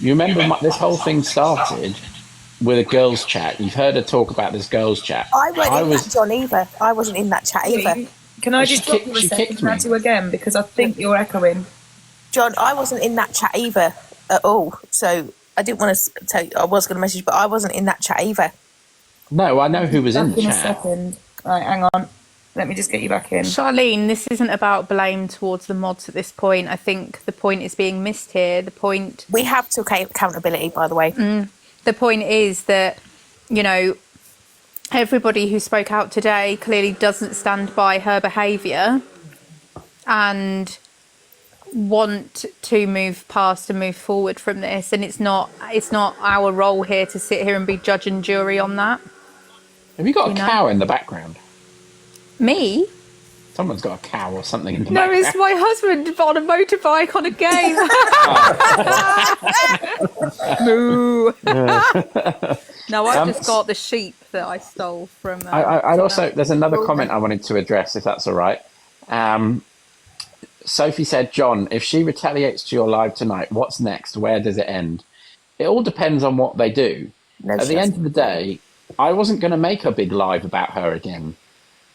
You remember this whole thing started with a girls' chat. You've heard her talk about this girls' chat. I wasn't I in that, was. John, either. I wasn't in that chat either. Can I just stop you a She second kicked and add me. you again? Because I think you're echoing. John, I wasn't in that chat either at all. So I didn't want to tell you, I was going to message, but I wasn't in that chat either. No, I know who was in Back the in a chat. second. Right, hang on. Let me just get you back in. Charlene, this isn't about blame towards the mods at this point. I think the point is being missed here. We have to take accountability, by the way. The point is that, you know, everybody who spoke out today clearly doesn't stand by her behaviour and want to move past and move forward from this. And it's not our role here to sit here and be judge and jury on that. Have you got a cow in the background? Me? Someone's got a cow or something in the No, background. it's my husband on a motorbike on a game. Moo. No, I've just got the sheep that I stole from. I'd also, there's another comment I wanted to address, if that's all right. Sophie said, John, if she retaliates to your live tonight, what's next? Where does it end? It all depends on what they do. At the end of the day, I wasn't going to make a big live about her again.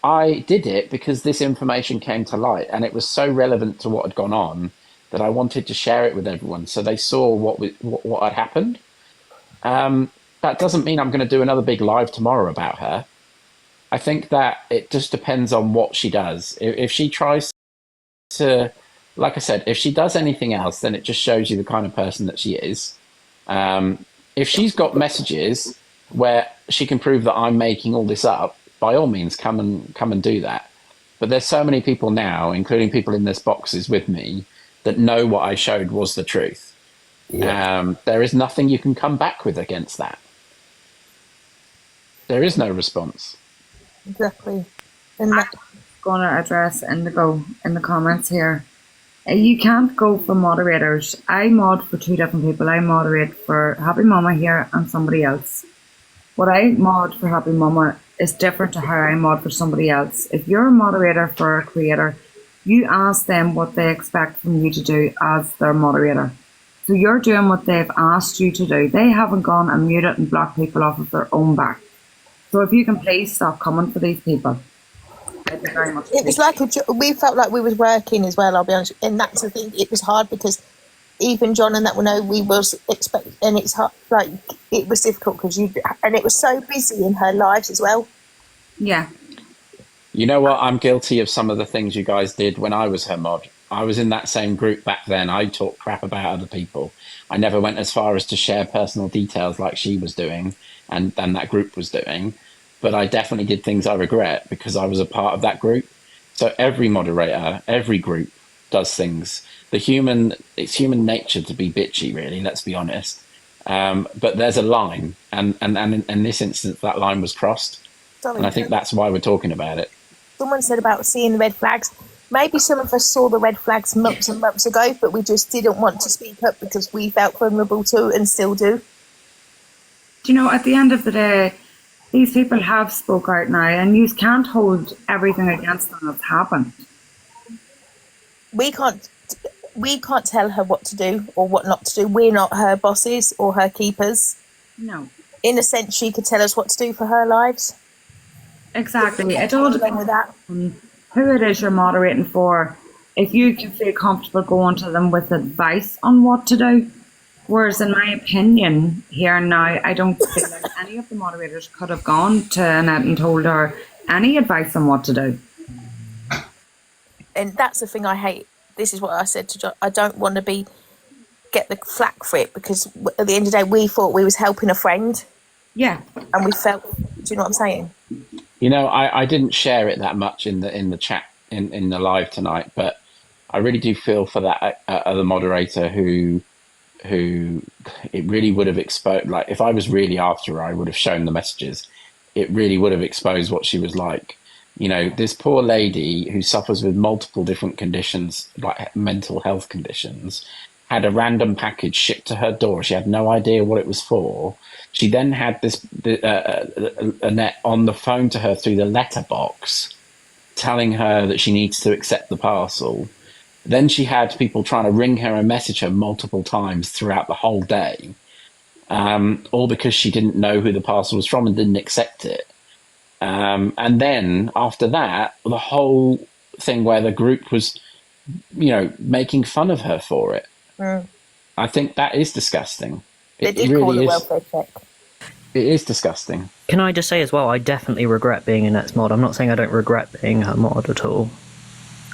I did it because this information came to light and it was so relevant to what had gone on that I wanted to share it with everyone so they saw what had happened. That doesn't mean I'm going to do another big live tomorrow about her. I think that it just depends on what she does. If she tries to, like I said, if she does anything else, then it just shows you the kind of person that she is. If she's got messages where she can prove that I'm making all this up, by all means, come and do that. But there's so many people now, including people in this boxes with me, that know what I showed was the truth. Yeah. There is nothing you can come back with against that. There is no response. Exactly. And I'm going to address Indigo in the comments here. You can't go for moderators. I mod for two different people. I moderate for Happy Mama here and somebody else. What I mod for Happy Mama is different to how I mod for somebody else. If you're a moderator for a creator, you ask them what they expect from you to do as their moderator. So you're doing what they've asked you to do. They haven't gone and muted and blocked people off of their own back. So if you can please stop coming for these people. I'd be very much it was like we felt like we was working as well, I'll be honest. And that's the thing, it was hard because even John and that will know we was expecting, and it's hard, like it was difficult because and it was so busy in her lives as well. Yeah. You know what? I'm guilty of some of the things you guys did when I was her mod. I was in that same group back then. I talked crap about other people. I never went as far as to share personal details like she was doing and that group was doing. But I definitely did things I regret because I was a part of that group. So every moderator, every group does things. It's human nature to be bitchy, really, let's be honest. But there's a line, and in this instance, that line was crossed. Sorry, and I think that's why we're talking about it. Someone said about seeing the red flags. Maybe some of us saw the red flags months and months ago, but we just didn't want to speak up because we felt vulnerable too and still do. Do you know, at the end of the day, these people have spoke out now and you can't hold everything against them that's happened. We can't tell her what to do or what not to do. We're not her bosses or her keepers. No. In a sense, she could tell us what to do for her lives. Exactly. It all depends with that. On who it is you're moderating for. If you can feel comfortable going to them with advice on what to do. Whereas in my opinion, here and now, I don't feel like any of the moderators could have gone to Annette and told her any advice on what to do. And that's the thing I hate. This is what I said to John. I don't want to get the flack for it because at the end of the day, we thought we was helping a friend. Yeah. And we felt, do you know what I'm saying? You know, I didn't share it that much in the chat in the live tonight, but I really do feel for that other moderator who it really would have exposed. Like if I was really after her, I would have shown the messages. It really would have exposed what she was like. You know, this poor lady who suffers with multiple different conditions, like mental health conditions, had a random package shipped to her door. She had no idea what it was for. She then had Annette on the phone to her through the letterbox, telling her that she needs to accept the parcel. Then she had people trying to ring her and message her multiple times throughout the whole day, all because she didn't know who the parcel was from and didn't accept it. And then after that, the whole thing where the group was, making fun of her for it. I think that is disgusting. They did call a welfare check. It is disgusting. Can I just say as well, I definitely regret being Annette's mod. I'm not saying I don't regret being her mod at all.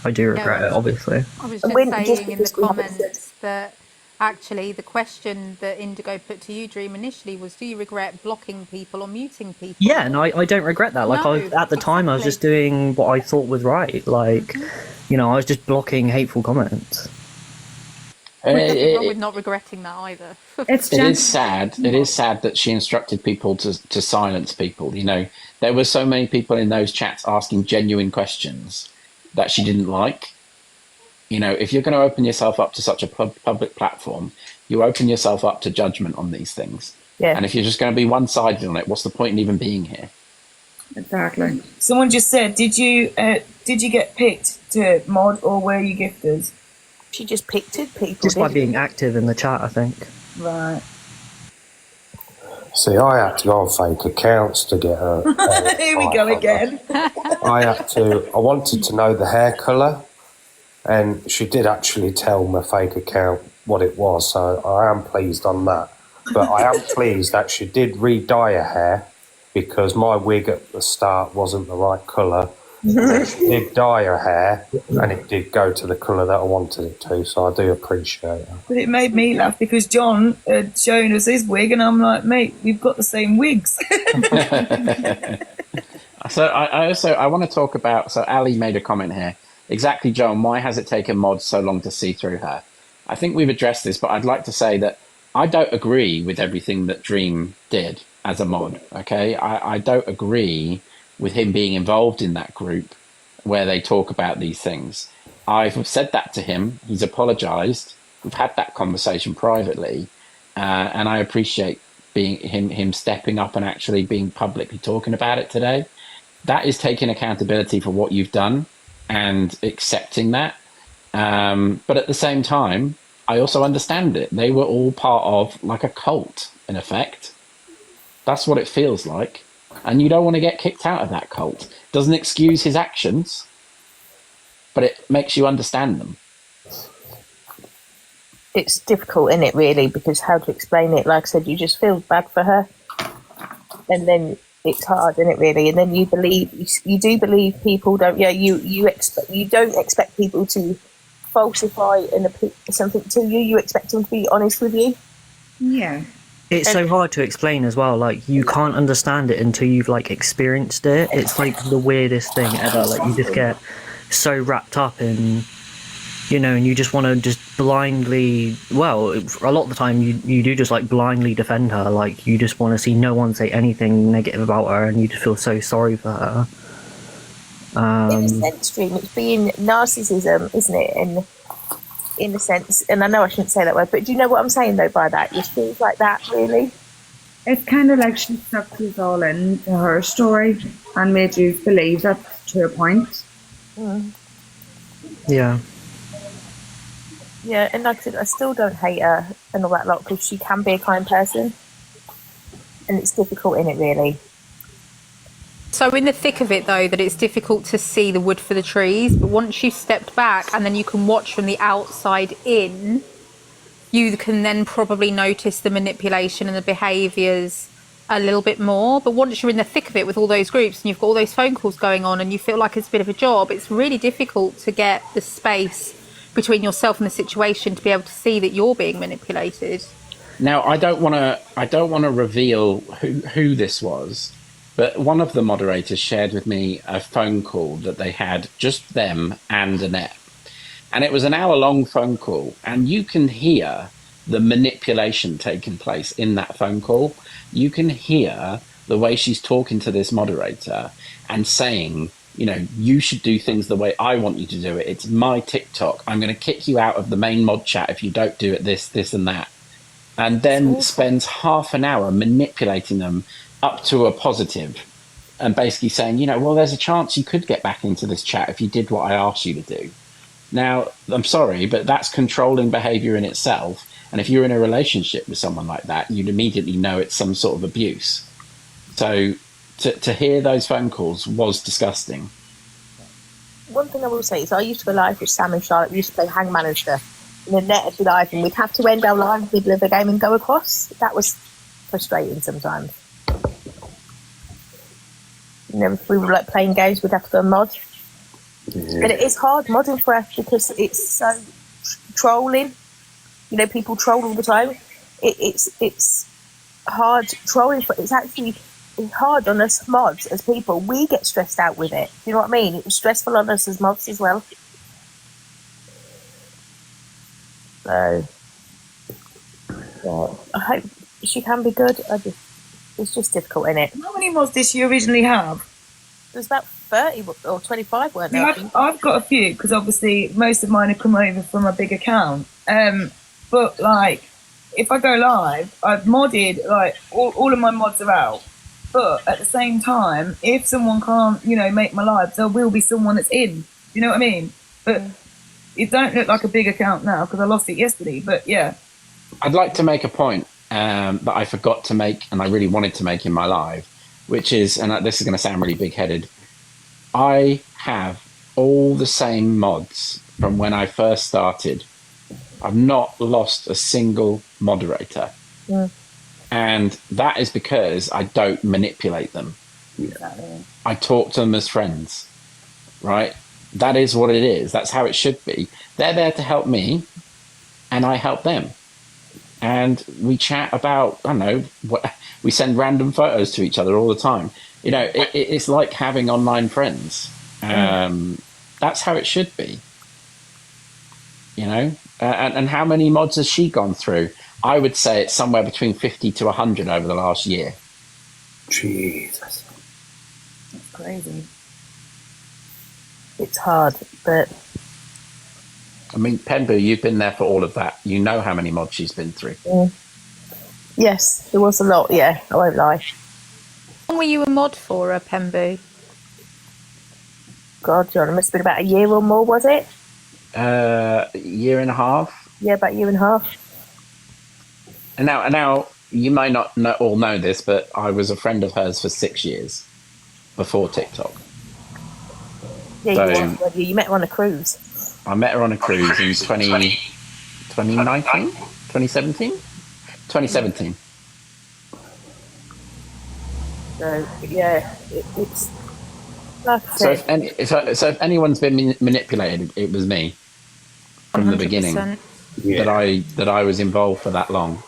I do regret it, obviously. I was And just when- saying just in the because we haven't comments that actually the question that Indigo put to you, Dream, initially was, do you regret blocking people or muting people? Yeah, and I don't regret that. Like, No, at the time, I was just exactly. doing what I thought was right. Like, I was just blocking hateful comments. There's nothing wrong with not regretting that either. It's It is sad. It is sad that she instructed people to silence people. There were so many people in those chats asking genuine questions that she didn't like. If you're going to open yourself up to such a public platform, you open yourself up to judgment on these things. Yeah. And if you're just going to be one-sided on it, what's the point in even being here? Exactly. Someone just said, did you get picked to mod or were you gifted? She just picked it, people. Just by didn't being active in the chat, I think. Right. See, I had to go on fake accounts to get her. Here we go again. I wanted to know the hair colour, and she did actually tell my fake account what it was, so I am pleased on that. But I am pleased that she did re-dye her hair, because my wig at the start wasn't the right colour. And then she did dye her hair, and it did go to the colour that I wanted it to, so I do appreciate that. But it made me laugh because John had shown us his wig and I'm like, mate, we've got the same wigs. So I want to talk about, so Ali made a comment here. Exactly, John, why has it taken mods so long to see through her? I think we've addressed this, but I'd like to say that I don't agree with everything that Dream did as a mod, okay? I don't agree with him being involved in that group where they talk about these things. I've said that to him. He's apologised. We've had that conversation privately, and I appreciate him stepping up and actually being publicly talking about it today. That is taking accountability for what you've done and accepting that. But at the same time, I also understand it. They were all part of like a cult, in effect. That's what it feels like. And you don't want to get kicked out of that cult. Doesn't excuse his actions, but it makes you understand them. It's difficult, isn't it, really? Because how to explain it? Like I said, you just feel bad for her. And then it's hard, isn't it, really? And then you do believe people don't, you don't expect people to falsify something to you. You expect them to be honest with you. Yeah. It's so hard to explain as well. Like, you can't understand it until you've like experienced it. It's like the weirdest thing ever. Like, you just get so wrapped up in, and you just want to just blindly, well, a lot of the time you do just like blindly defend her. Like, you just want to see no one say anything negative about her, and you just feel so sorry for her. In a sense, Dream, it's being narcissism, isn't it? And in a sense, and I know I shouldn't say that word, but do you know what I'm saying though by that? It feels like that, really. It's kind of like she sucked you all into her story and made you believe that to a point. Yeah. Yeah, and like I said, I still don't hate her and all that lot because she can be a kind person. And it's difficult, in it, really. So in the thick of it, though, that it's difficult to see the wood for the trees, but once you've stepped back and then you can watch from the outside in, you can then probably notice the manipulation and the behaviours a little bit more. But once you're in the thick of it with all those groups and you've got all those phone calls going on and you feel like it's a bit of a job, it's really difficult to get the space between yourself and the situation to be able to see that you're being manipulated. Now, I don't want to reveal who this was, but one of the moderators shared with me a phone call that they had, just them and Annette. And it was an hour-long phone call, and you can hear the manipulation taking place in that phone call. You can hear the way she's talking to this moderator and saying, you should do things the way I want you to do it. It's my TikTok. I'm going to kick you out of the main mod chat if you don't do it this, and that. And then spends half an hour manipulating them up to a positive and basically saying, well, there's a chance you could get back into this chat if you did what I asked you to do. Now, I'm sorry, but that's controlling behavior in itself. And if you're in a relationship with someone like that, you'd immediately know it's some sort of abuse. So to hear those phone calls was disgusting. One thing I will say is I used to go live with Sam and Charlotte. We used to play Hangman and stuff. And the net would be live, and we'd have to end our live in the middle of a game and go across. That was frustrating sometimes. You know, if we were like playing games, we'd have to go and mod. Yeah. But it is hard modding for us because it's so trolling. You know, people troll all the time. It's hard trolling. It's actually hard on us mods as people. We get stressed out with it. Do you know what I mean? It was stressful on us as mods as well. So, yeah, I hope she can be good. It's just difficult, isn't it? How many mods did she originally have? There's about 30 or 25, weren't there? Yeah, I've got a few because obviously most of mine have come over from a big account. But like, if I go live, I've modded like all of my mods are out. But at the same time, if someone can't, you know, make my live, there will be someone that's in. You know what I mean? But it don't look like a big account now because I lost it yesterday. But yeah, I'd like to make a point that I forgot to make, and I really wanted to make in my live, which is, and this is going to sound really big-headed, I have all the same mods from when I first started. I've not lost a single moderator. Yeah. And that is because I don't manipulate them. exactly. I talk to them as friends, right? That is what it is. That's how it should be. They're there to help me, and I help them. And we chat about, I don't know, we send random photos to each other all the time. You know, it's like having online friends. That's how it should be. You know, and how many mods has she gone through? I would say it's somewhere between 50 to 100 over the last year. Jesus. That's crazy. It's hard, but I mean, Penbu, you've been there for all of that. You know how many mods she's been through. yes, there was a lot. Yeah, I won't lie. How long were you a mod for, Pembu? God, John, it must have been about a year or more, was it? Year and a half. Yeah, about a year and a half. And now you may not all know this, but I was a friend of hers for 6 years before TikTok. Yeah, So- you, were, you met her on a cruise. I met her on a cruise in 2019, 2017? 2017. So, yeah, it's like I So said. if anyone's been manipulated, it was me from the beginning 100%. Yeah. that I was involved for that long.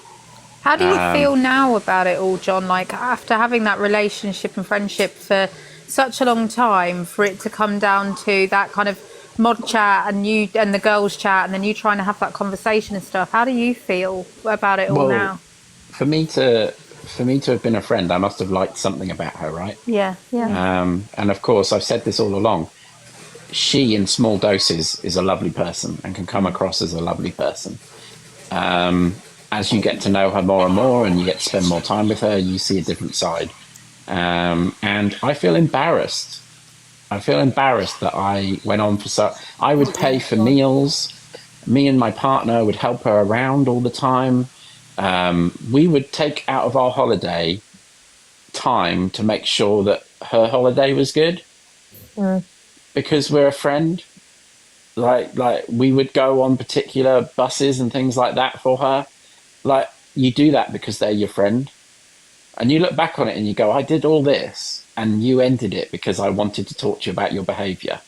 How do you feel now about it all, John? Like, after having that relationship and friendship for such a long time, for it to come down to that kind of mod chat and you and the girls chat, and then you trying to have that conversation and stuff. How do you feel about it all Well, now? For me to have been a friend, I must have liked something about her, right? Yeah. And of course, I've said this all along. She, in small doses, is a lovely person and can come across as a lovely person. As you get to know her more and more, and you get to spend more time with her, you see a different side. And I feel embarrassed. I feel embarrassed that I went on for so. I would pay for meals. Me and my partner would help her around all the time. We would take out of our holiday time to make sure that her holiday was good, because we're a friend. Like we would go on particular buses and things like that for her. Like, you do that because they're your friend, and you look back on it and you go, I did all this and you ended it because I wanted to talk to you about your behavior.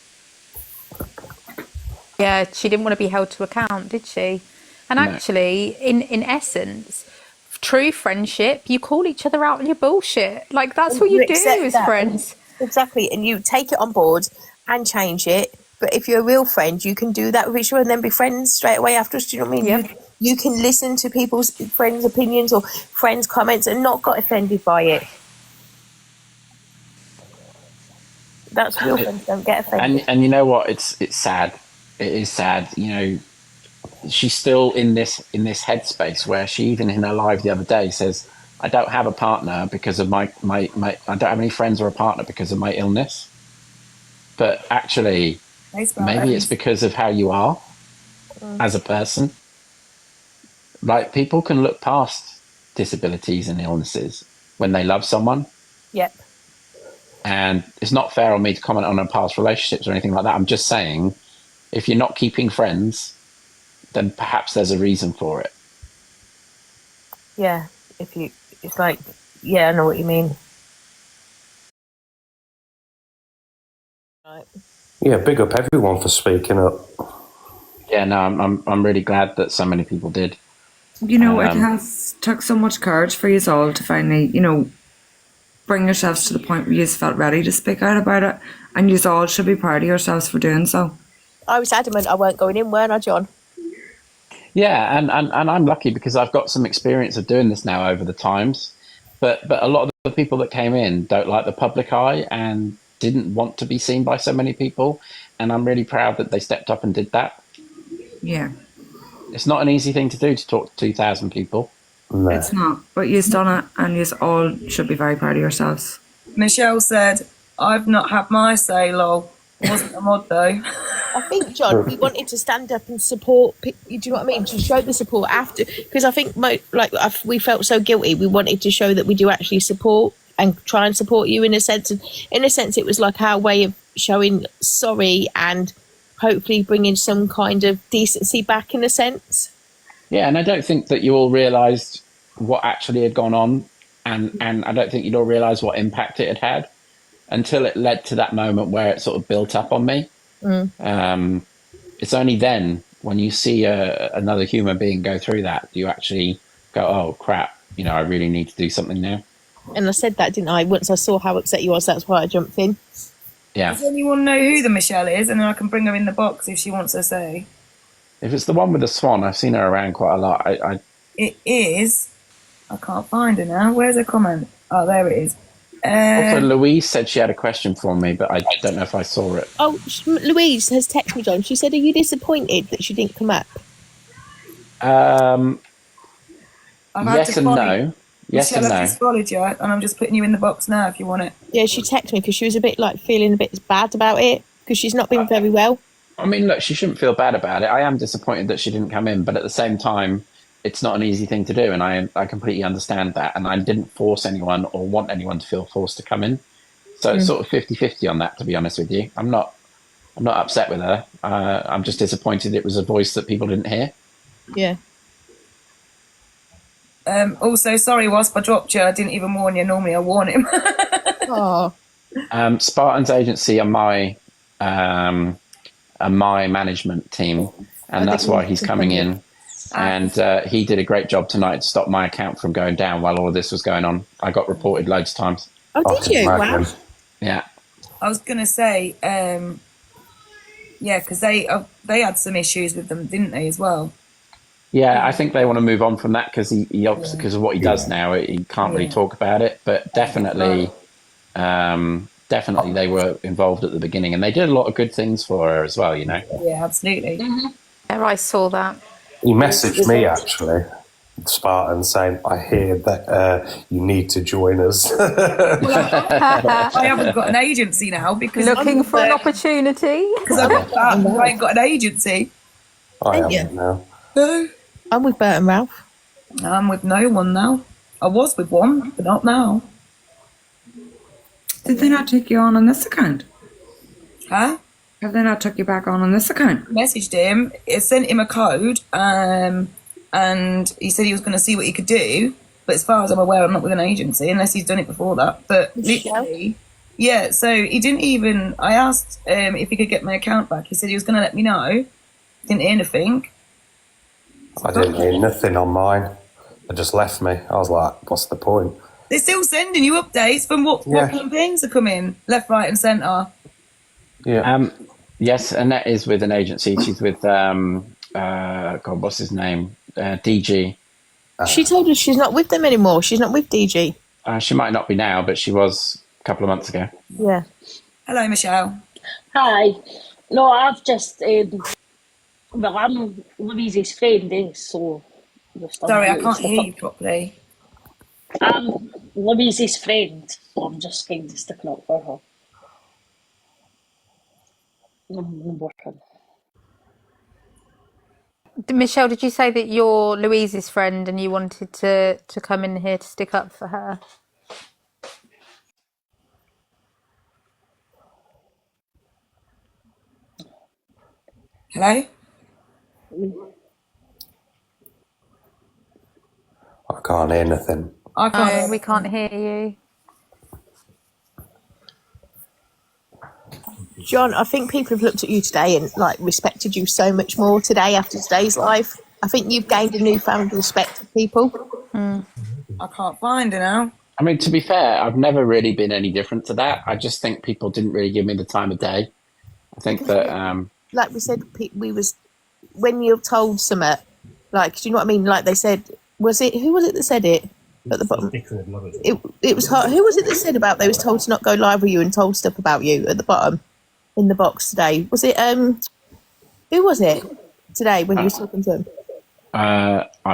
Yeah, she didn't want to be held to account, did she? And No. actually, in essence, true friendship, you call each other out on your bullshit. Like, that's what you do accept as that. friends. Exactly, and you take it on board and change it. But if you're a real friend, you can do that with each other and then be friends straight away afterwards. Do you know what I mean? Yep. You can listen to people's friends' opinions or friends' comments and not get offended by it. That's real friends, don't get offended. And you know what? It's sad. It is sad. You know, she's still in this headspace where she, even in her live the other day, says, I don't have a partner because of my I don't have any friends or a partner because of my illness. But actually, Maybe it's because of how you are as a person. Like, people can look past disabilities and illnesses when they love someone. Yep. And it's not fair on me to comment on past relationships or anything like that. I'm just saying, if you're not keeping friends, then perhaps there's a reason for it. Yeah. It's like, yeah, I know what you mean. Right. Yeah, big up everyone for speaking up. Yeah, no, I'm really glad that so many people did. You know, it has took so much courage for you all to finally, you know, bring yourselves to the point where you felt ready to speak out about it, and you all should be proud of yourselves for doing so. I was adamant I weren't going in, weren't I, John? Yeah, and I'm lucky because I've got some experience of doing this now over the times. But a lot of the people that came in don't like the public eye and didn't want to be seen by so many people. And I'm really proud that they stepped up and did that. Yeah. It's not an easy thing to do, to talk to 2,000 people. No. It's not, but you've done it, and you all should be very proud of yourselves. Michelle said, "I've not had my say, lol." Wasn't a mod though. I think, John, we wanted to stand up and support. Do you know what I mean? To show the support after, because I think we felt so guilty. We wanted to show that we do actually support and try and support you in a sense. In a sense, it was like our way of showing sorry and hopefully bringing some kind of decency back in a sense. Yeah, and I don't think that you all realised what actually had gone on, and I don't think you'd all realised what impact it had had until it led to that moment where it sort of built up on me. It's only then, when you see another human being go through that, do you actually go, oh crap, you know, I really need to do something now. And I said that, didn't I? Once I saw how upset you was, that's why I jumped in. Yeah. Does anyone know who the Michelle is? And then I can bring her in the box if she wants to say. If it's the one with the swan, I've seen her around quite a lot. It is. I can't find her now. Where's her comment? Oh, there it is. Also, Louise said she had a question for me, but I don't know if I saw it. Oh, Louise has texted me, John. She said, are you disappointed that she didn't come up? Yes and no. Yes Michelle, and no. I've just followed you, and I'm just putting you in the box now if you want it. Yeah, she texted me because she was a bit like feeling a bit bad about it because she's not been very well. I mean, look, she shouldn't feel bad about it. I am disappointed that she didn't come in, but at the same time, it's not an easy thing to do, and I completely understand that. And I didn't force anyone or want anyone to feel forced to come in. So it's sort of 50-50 on that, to be honest with you. I'm not upset with her. I'm just disappointed it was a voice that people didn't hear. Yeah. Also, sorry, Wasp, I dropped you. I didn't even warn you. Normally I warn him. Oh. Spartan's agency are my management team, and that's why he's coming in. And he did a great job tonight to stop my account from going down while all of this was going on. I got reported loads of times. Oh, did you? Wow. Yeah. I was going to say, yeah, because they had some issues with them, didn't they, as well? Yeah, I think they want to move on from that because he obviously, because of what he does now, he can't really talk about it. But definitely, definitely they were involved at the beginning, and they did a lot of good things for her as well, you know? Yeah, absolutely. Yeah, I saw that. He messaged me, actually, Spartan, saying, I hear that you need to join us. I haven't got an agency now because Looking for an opportunity. Because I got that, I ain't got an agency. I haven't now. No. I'm with Bert and Ralph. I'm with no one now. I was with one, but not now. Did they not take you on this account? Huh? Have they not took you back on this account? Messaged him, it sent him a code, and he said he was going to see what he could do. But as far as I'm aware, I'm not with an agency unless he's done it before that. But literally, yeah. So he didn't even. I asked if he could get my account back. He said he was going to let me know. Didn't hear anything. I didn't hear nothing on mine. It just left me. I was like, what's the point? They're still sending you updates from what campaigns are coming left, right, and centre. Yeah. Yes, Annette is with an agency. She's with God, what's his name? DG. She told us she's not with them anymore. She's not with DG. She might not be now, but she was a couple of months ago. Yeah. Hello, Michelle. Hi. No, I've just well, I'm Louise's friend, so. Sorry, I can't hear you properly. I'm Louise's friend, so I'm just kind of sticking up for her. working. Michelle, did you say that you're Louise's friend and you wanted to come in here to stick up for her? Hello? I can't hear nothing. I can't. No, we can't hear you. John, I think people have looked at you today and like respected you so much more today after today's live. I think you've gained a newfound respect of people. I can't find her now. I mean, to be fair, I've never really been any different to that. I just think people didn't really give me the time of day. I think that Like we said, we was when you're told something, like, do you know what I mean? Like they said, who was it that said it at the bottom? It was hard. Who was it that said about they was told to not go live with you and told stuff about you at the bottom in the box today? Was it who was it today when you was talking to him?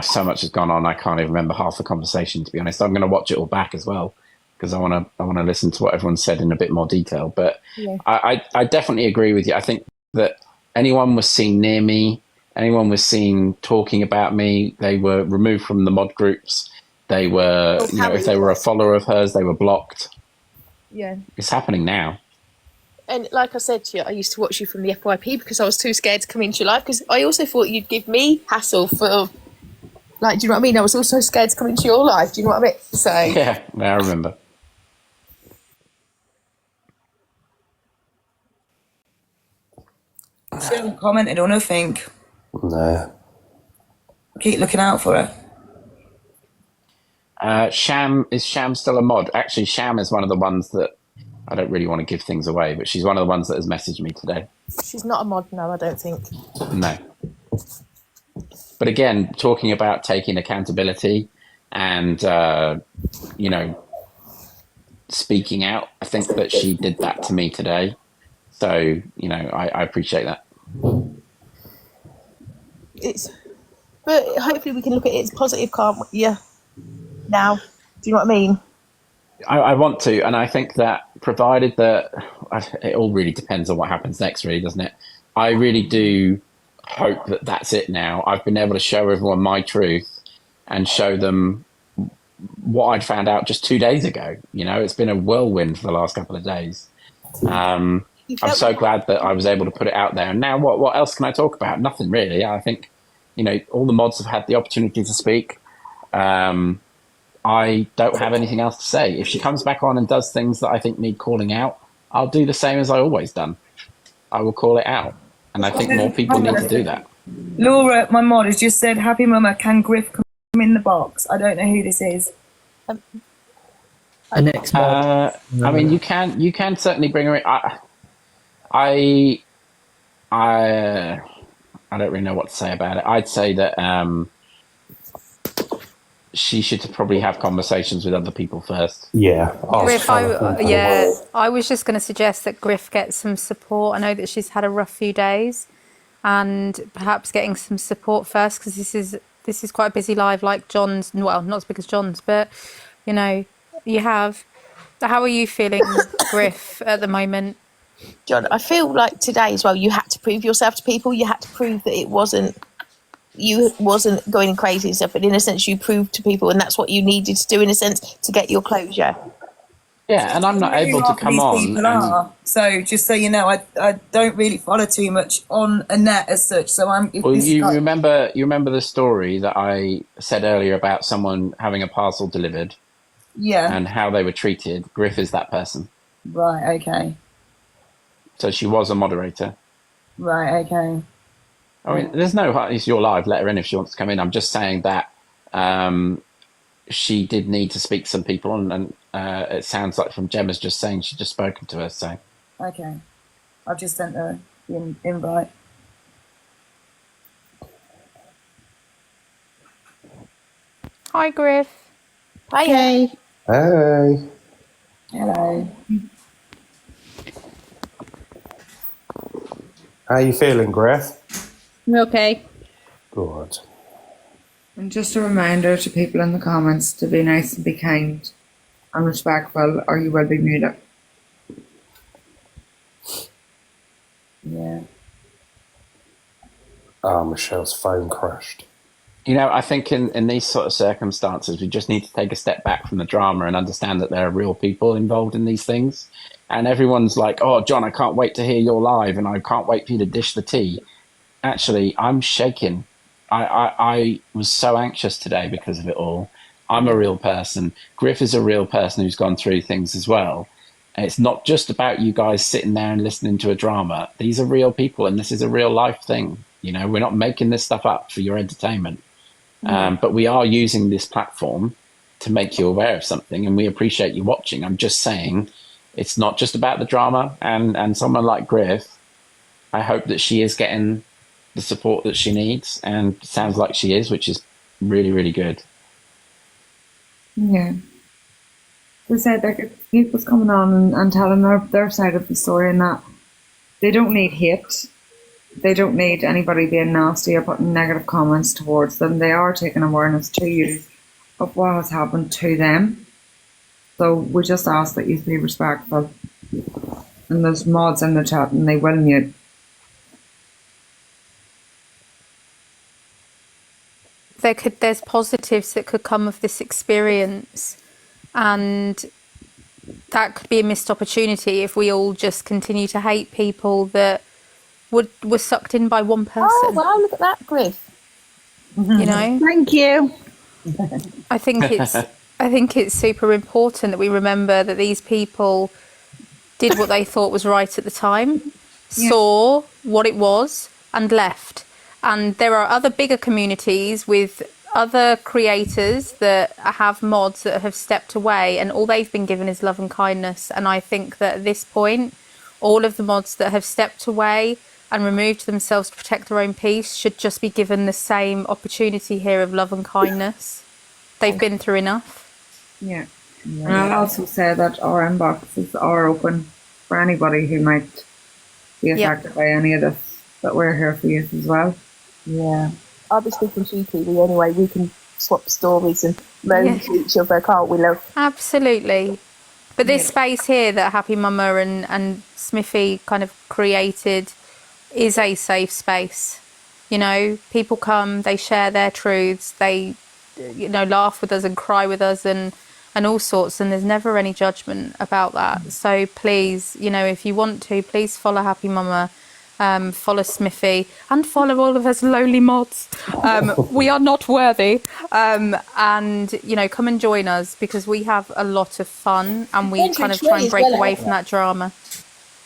so much has gone on. I can't even remember half the conversation, to be honest. I'm going to watch it all back as well because I want to listen to what everyone said in a bit more detail. But Yeah. I definitely agree with you. I think that anyone was seen near me, anyone was seen talking about me, they were removed from the mod groups. They were, if they were a follower of hers, they were blocked. Yeah. It's happening now. And like I said to you, I used to watch you from the FYP because I was too scared to come into your life because I also thought you'd give me hassle for, like, do you know what I mean? I was also scared to come into your life. Do you know what I mean? So Yeah, I remember. She hasn't commented or nothing. No. Keep looking out for her. Sham, is Sham still a mod? Actually, Sham is one of the ones that I don't really want to give things away, but she's one of the ones that has messaged me today. she's not a mod now, I don't think. No. But again, talking about taking accountability and, speaking out, I think that she did that to me today. So, I appreciate that. But hopefully we can look at it as positive, can't we? Yeah. Now, do you know what I mean? I want to, and I think that provided that it all really depends on what happens next, really, doesn't it? I really do hope that that's it now. I've been able to show everyone my truth and show them what I'd found out just 2 days ago. It's been a whirlwind for the last couple of days. I'm so glad that I was able to put it out there. And now what else can I talk about? Nothing really. I think, all the mods have had the opportunity to speak. I don't have anything else to say. If she comes back on and does things that I think need calling out, I'll do the same as I always done. I will call it out. And I think more people need to do that. Laura, my mod, has just said, "Happy Mama, can Griff come in the box?" I don't know who this is. An ex mod. I mean, you can certainly bring her in. I don't really know what to say about it. I'd say that she should probably have conversations with other people first. Yeah. Griff, I was just going to suggest that Griff gets some support. I know that she's had a rough few days, and perhaps getting some support first, because this is quite a busy live, like John's. Well, not as big as John's, but you have. How are you feeling, Griff, at the moment? John, I feel like today as well, you had to prove yourself to people. You had to prove that you wasn't going crazy and stuff, but in a sense you proved to people, and that's what you needed to do in a sense to get your closure. Yeah, and I'm not able to come on. So just so you know, I don't really follow too much on a net as such. So remember the story that I said earlier about someone having a parcel delivered, and how they were treated. Griff is that person. Right. Okay. So she was a moderator. Right. Okay. I mean, there's no. It's your live. Let her in if she wants to come in. I'm just saying that she did need to speak to some people, and it sounds like from Gemma's just saying she'd just spoken to her. So okay, I've just sent her the invite. Hi, Griff. Hi. Hey. Hello. How you feeling, Griff? I'm okay. Good. And just a reminder to people in the comments to be nice and be kind and respectful, or you will be muted. Yeah. Michelle's phone crashed. You know, I think in these sort of circumstances, we just need to take a step back from the drama and understand that there are real people involved in these things. And everyone's like, oh, John, I can't wait to hear you're live and I can't wait for you to dish the tea. Actually, I'm shaking. I was so anxious today because of it all. I'm a real person. Griff is a real person who's gone through things as well. And it's not just about you guys sitting there and listening to a drama. These are real people and this is a real life thing. You know, we're not making this stuff up for your entertainment. But we are using this platform to make you aware of something, and we appreciate you watching. I'm just saying it's not just about the drama, and someone like Griff, I hope that she is getting the support that she needs, and it sounds like she is, which is really, really good. Yeah. They said that people's coming on and telling their side of the story, and that they don't need hate. They don't need anybody being nasty or putting negative comments towards them. They are taking awareness to you of what has happened to them. So we just ask that you be respectful. And there's mods in the chat and they will mute. There's positives that could come of this experience, and that could be a missed opportunity if we all just continue to hate people that were sucked in by one person. Oh, wow, look at that, Griff. You know? Thank you. I think it's super important that we remember that these people did what they thought was right at the time, saw what it was, and left. And there are other bigger communities with other creators that have mods that have stepped away, and all they've been given is love and kindness. And I think that at this point, all of the mods that have stepped away and removed themselves to protect their own peace should just be given the same opportunity here of love and kindness. They've been through enough. Yeah. And I'll also say that our inboxes are open for anybody who might be affected by any of this, that we're here for you as well. Yeah. I'll be speaking cheekily anyway. We can swap stories and moan to each other, can't we, love? Absolutely. But this space here that Happy Mama and Smithy kind of created is a safe space. You know, people come, they share their truths, they, you know, laugh with us and cry with us and all sorts, and there's never any judgment about that. So please, you know, if you want to, please follow Happy Mama, follow Smithy, and follow all of us lowly mods. We are not worthy. And, you know, come and join us because we have a lot of fun and we kind of try and break away from that drama.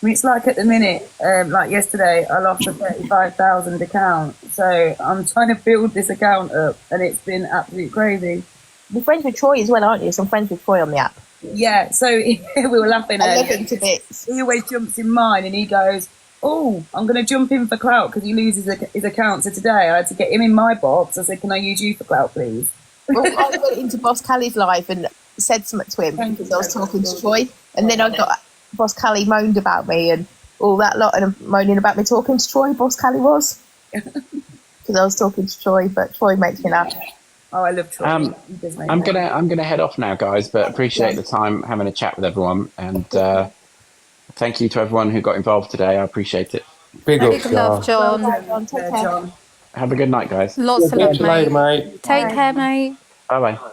I mean, it's like at the minute, like yesterday, I lost a 35,000 account. So I'm trying to build this account up and it's been absolutely crazy. You're friends with Troy as well, aren't you? So I'm friends with Troy on the app. Yeah, so we were laughing I earlier. love him to bits. He always jumps in mine and he goes, oh, I'm going to jump in for clout because he loses his account. So today I had to get him in my box. I said, can I use you for clout, please? Well, I went into Boss Callie's live and said something to him because I was talking to Troy. And then I got Boss Callie moaned about me and all that lot, and moaning about me talking to Troy. Boss Callie was. Because I was talking to Troy, but Troy makes me laugh. Oh, I love Troy. I'm gonna head off now, guys, but appreciate the time having a chat with everyone, and thank you to everyone who got involved today. I appreciate it. Big love, John. Take care. Have a good night, guys. Lots of love, Later, mate. Take care, mate. Bye bye.